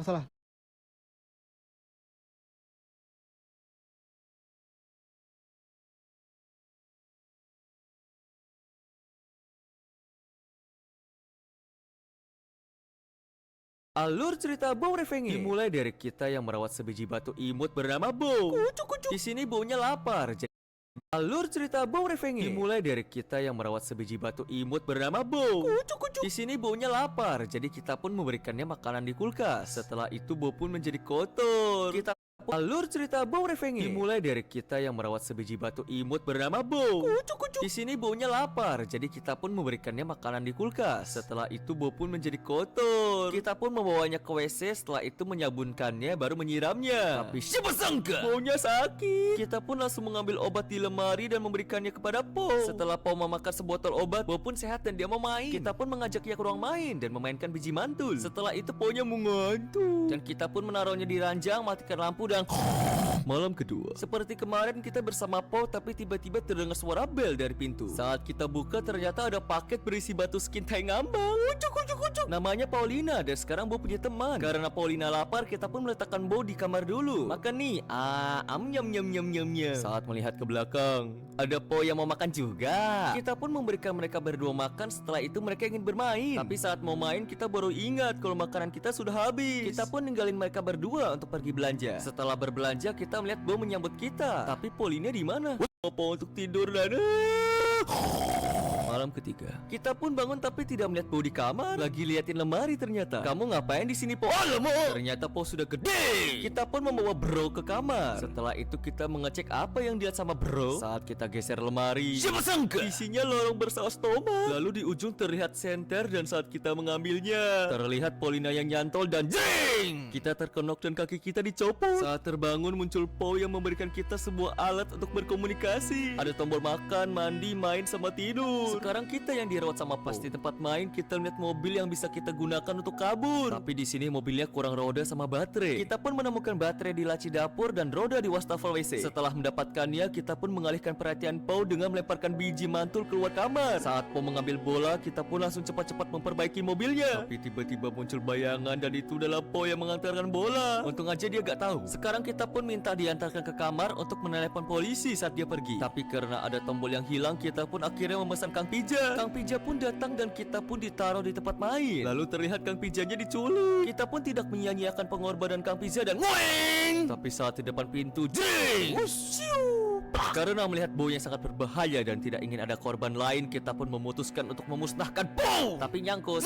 Salah. Alur cerita Bow Revenge dimulai dari kita yang merawat sebiji batu imut bernama Bow. Di sini Bownya lapar. Alur cerita Bow Revenge dimulai dari kita yang merawat sebiji batu imut bernama Bow. Di sini Bownya lapar, jadi kita pun memberikannya makanan di kulkas. Setelah itu Bow pun menjadi kotor. Alur cerita Bow Revenge dimulai dari kita yang merawat sebiji batu imut bernama Bow. Di sini Bownya lapar, jadi kita pun memberikannya makanan di kulkas. Setelah itu Bow pun menjadi kotor. Kita pun membawanya ke WC, setelah itu menyabunkannya baru menyiramnya. Tapi siapa sangka Bownya sakit. Kita pun langsung mengambil obat di lemari dan memberikannya kepada Po. Setelah Po memakan sebotol obat, Bow pun sehat dan dia mau main. Kita pun mengajaknya ke ruang main dan memainkan biji mantul. Setelah itu Po-nya mengantuk dan kita pun menaruhnya di ranjang, matikan lampu dan malam kedua. Seperti kemarin kita bersama Po, tapi tiba-tiba terdengar suara bel dari pintu. Saat kita buka ternyata ada paket berisi batu skin tai ngambang. Namanya Paulina dan sekarang Bow punya teman. Karena Paulina lapar, kita pun meletakkan Bow di kamar dulu. Makan nih. Nyam. Saat melihat ke belakang, ada Po yang mau makan juga. Kita pun memberikan mereka berdua makan. Setelah itu mereka ingin bermain. Tapi saat mau main kita baru ingat kalau makanan kita sudah habis. Kita pun ninggalin mereka berdua untuk pergi belanja. Setelah berbelanja kita melihat Bow menyambut kita. Tapi Paulina di mana? Po untuk tidur dan malam ketiga. Kita pun bangun tapi tidak melihat Po di kamar. Lagi liatin lemari ternyata. Kamu ngapain di sini Po? Ternyata Po sudah gede. Kita pun membawa Bro ke kamar. Setelah itu kita mengecek apa yang dilihat sama Bro. Saat kita geser lemari, siapa sangka isinya lorong bersaus tomat. Lalu di ujung terlihat senter dan saat kita mengambilnya terlihat Paulina yang nyantol dan jeng. Kita terkenok dan kaki kita dicopot. Saat terbangun muncul Po yang memberikan kita sebuah alat untuk berkomunikasi. Ada tombol makan, mandi, main sama tidur. Sekarang kita yang dirawat sama Po. Pas di tempat main kita melihat mobil yang bisa kita gunakan untuk kabur. Tapi di sini mobilnya kurang roda sama baterai. Kita pun menemukan baterai di laci dapur dan roda di wastafel WC. Setelah mendapatkannya, kita pun mengalihkan perhatian Po dengan melemparkan biji mantul keluar kamar. Saat Po mengambil bola, kita pun langsung cepat-cepat memperbaiki mobilnya. Tapi tiba-tiba muncul bayangan dan itu adalah Po yang mengantarkan bola. Untung aja dia gak tahu. Sekarang kita pun minta diantarkan ke kamar untuk menelepon polisi saat dia pergi. Tapi karena ada tombol yang hilang, kita pun akhirnya memesan Kang Pija. Kang Pija pun datang dan kita pun ditaruh di tempat main. Lalu terlihat Kang Pijanya diculik. Kita pun tidak menyia-nyiakan pengorbanan Kang Pija dan ngoeng. Tapi saat di depan pintu, jeng! Karena melihat Bow yang sangat berbahaya dan tidak ingin ada korban lain, kita pun memutuskan untuk memusnahkan Bow. Tapi nyangkut,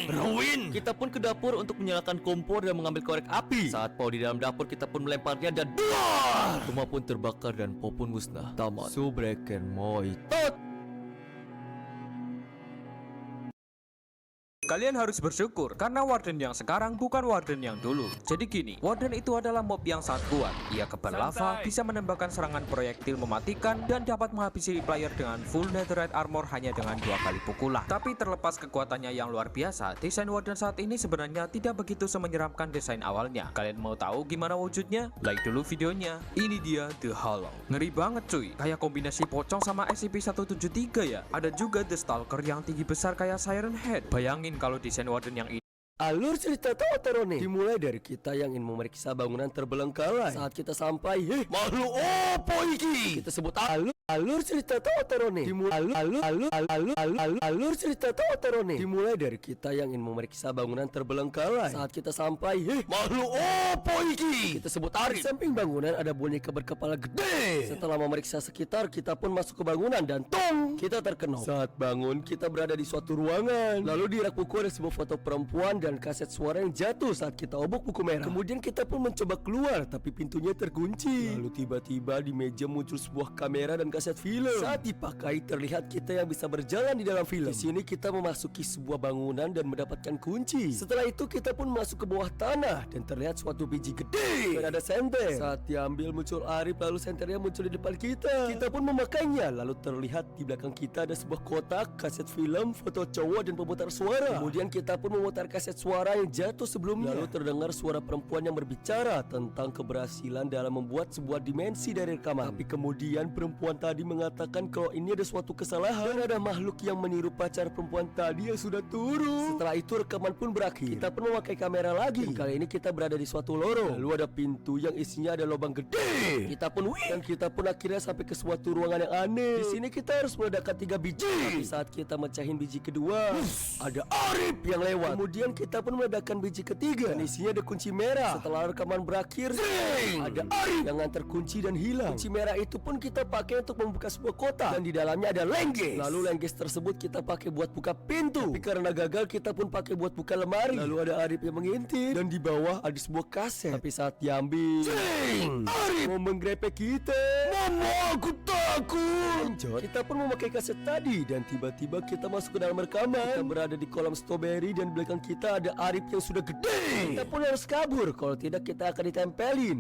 ruin. Kita pun ke dapur untuk menyalakan kompor dan mengambil korek api. Saat Bow di dalam dapur, kita pun melemparnya dan duar. Rumah pun terbakar dan Bow pun musnah. Tamat. Subreken moi tot. Kalian harus bersyukur karena Warden yang sekarang bukan Warden yang dulu. Jadi gini, Warden itu adalah mob yang sangat kuat. Ia kebal lava, bisa menembakkan serangan proyektil mematikan, dan dapat menghabisi player dengan full netherite armor hanya dengan 2 kali pukulan. Tapi terlepas kekuatannya yang luar biasa, desain Warden saat ini sebenarnya tidak begitu semenyeramkan desain awalnya. Kalian mau tahu gimana wujudnya? Like dulu videonya. Ini dia The Hollow. Ngeri banget cuy, kayak kombinasi pocong sama SCP-173 ya. Ada juga The Stalker yang tinggi besar kayak Siren Head. Bayangin kalau desain Warden yang ini. Alur cerita Taotarone dimulai dari kita yang ingin memeriksa bangunan terbelengkalai. Saat kita sampai, makhluk opo iki? Kita sebut alur cerita Taotarone alur cerita Taotarone dimulai dari kita yang ingin memeriksa bangunan terbelengkalai. Saat kita sampai, makhluk opo iki? Kita sebut Ari. Di samping bangunan ada boneka berkepala gede. Setelah memeriksa sekitar, kita pun masuk ke bangunan dan tong, kita terkenok. Saat bangun, kita berada di suatu ruangan. Lalu di rak buku ada sebuah foto perempuan dan kaset suara yang jatuh saat kita obok buku merah. Kemudian kita pun mencoba keluar, tapi pintunya terkunci. Lalu tiba-tiba di meja muncul sebuah kamera dan kaset film. Saat dipakai terlihat kita yang bisa berjalan di dalam film. Di sini kita memasuki sebuah bangunan dan mendapatkan kunci. Setelah itu kita pun masuk ke bawah tanah dan terlihat suatu biji gede dan ada senter. Saat diambil muncul Arif, lalu senternya muncul di depan kita. Kita pun memakainya. Lalu terlihat di belakang kita ada sebuah kotak kaset film, foto cowok dan pemutar suara. Kemudian kita pun memutar kaset suara yang jatuh sebelumnya. Lalu terdengar suara perempuan yang berbicara tentang keberhasilan dalam membuat sebuah dimensi dari rekaman. Tapi kemudian perempuan tadi mengatakan kalau ini ada suatu kesalahan dan ada makhluk yang meniru pacar perempuan tadi yang sudah turun. Setelah itu rekaman pun berakhir. Kita pun memakai kamera lagi. Dan kali ini kita berada di suatu lorong. Lalu ada pintu yang isinya ada lubang gede. Kita pun dan kita pun akhirnya sampai ke suatu ruangan yang aneh. Di sini kita harus meledakkan 3 biji. Tapi saat kita mecahin biji kedua, ada Arif yang lewat. Kemudian kita pun meledakkan biji ketiga dan isinya ada kunci merah. Setelah rekaman berakhir, ada Arif yang nganter kunci dan hilang. Kunci merah itu pun kita pakai untuk membuka sebuah kotak dan di dalamnya ada lengges. Lalu lengges tersebut kita pakai buat buka pintu. Tapi karena gagal kita pun pakai buat buka lemari. Lalu ada Arif yang mengintip dan di bawah ada sebuah kaset. Tapi saat diambil, Arif mau menggrepek kita. Mama, aku takut. Kita pun memakai kaset tadi dan tiba-tiba kita masuk ke dalam rekaman. Kita berada di kolam strawberry dan di belakang kita ada Arif yang sudah gede. Kita pun harus kabur, kalau tidak kita akan ditempelin.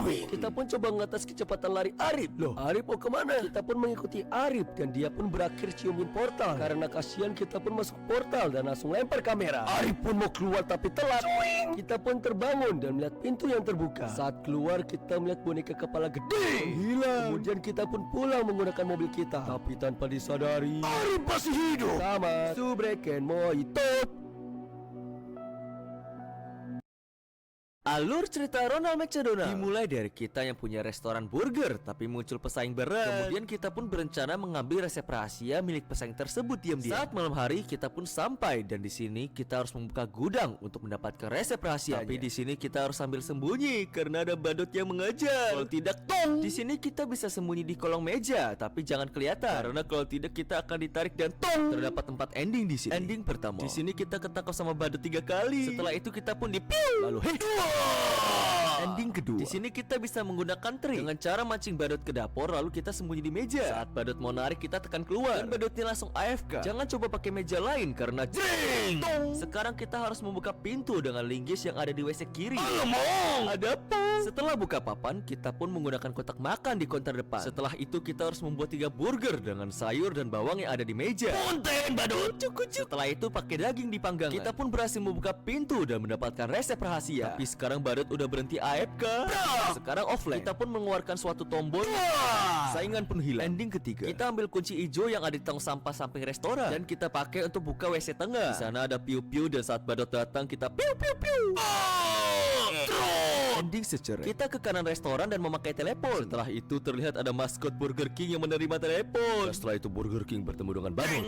Kita pun coba mengatas kecepatan lari Arif. Loh, Arif mau kemana? Kita pun mengikuti Arif dan dia pun berakhir ciumin portal. Karena kasihan kita pun masuk portal dan langsung lempar kamera. Arif pun mau keluar tapi telat. Kita pun terbangun dan melihat pintu yang terbuka. Saat keluar kita melihat boneka kepala gede hilang. Kemudian kita pun pulang menggunakan mobil kita. Tapi tanpa disadari, Arif masih hidup. Sama Subreken Moitot. Alur cerita Ronald McDonald dimulai dari kita yang punya restoran burger tapi muncul pesaing berat. Kemudian kita pun berencana mengambil resep rahasia milik pesaing tersebut diam-diam. Saat malam hari kita pun sampai dan di sini kita harus membuka gudang untuk mendapatkan resep rahasia. Tapi di sini kita harus sambil sembunyi karena ada badut yang mengejar. Kalau tidak tong. Di sini kita bisa sembunyi di kolong meja tapi jangan kelihatan karena kalau tidak kita akan ditarik dan tong. Terdapat 4 ending di sini. Ending pertama. Di sini kita ketangkap sama badut 3 kali. Setelah itu kita pun dipiu. Lalu ending kedua. Di sini kita bisa menggunakan trik dengan cara mancing badut ke dapur lalu kita sembunyi di meja. Saat badut mau narik kita tekan keluar dan badutnya langsung AFK. Jangan coba pakai meja lain karena jeng. Sekarang kita harus membuka pintu dengan linggis yang ada di WC kiri. Ada apa? Setelah buka papan, kita pun menggunakan kotak makan di counter depan. Setelah itu kita harus membuat 3 burger dengan sayur dan bawang yang ada di meja. Punten badut. Setelah itu pakai daging dipanggang. Kita pun berhasil membuka pintu dan mendapatkan resep rahasia. Tapi sekarang badut udah berhenti AFK. Sekarang offline. Kita pun mengeluarkan suatu tombol. Saingan pun hilang. Ending ketiga. Kita ambil kunci hijau yang ada di tong sampah samping restoran dan kita pakai untuk buka WC tengah. Di sana ada piu-piu dan saat badut datang kita piu-piu-piu. Ending secerah. Kita ke kanan restoran dan memakai telepon. Setelah itu terlihat ada maskot Burger King yang menerima telepon. Setelah itu Burger King bertemu dengan badut.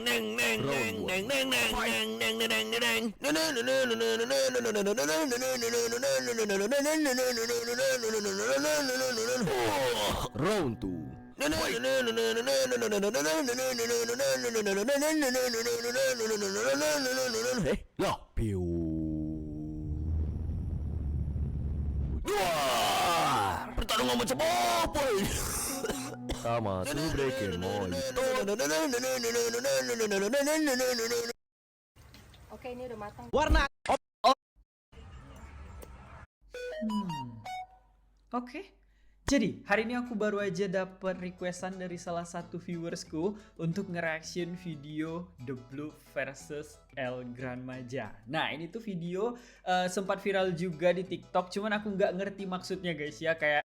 Round 2. Lah, piu. Pertarungan macam apa ini? Sama Subreken Moitot. Oke, ini udah matang. Warna. Oke. Jadi, hari ini aku baru aja dapat requestan dari salah satu viewersku untuk nge-reaction video The Blue versus El Gran Maja. Nah, ini tuh video sempat viral juga di TikTok, cuman aku nggak ngerti maksudnya guys ya, kayak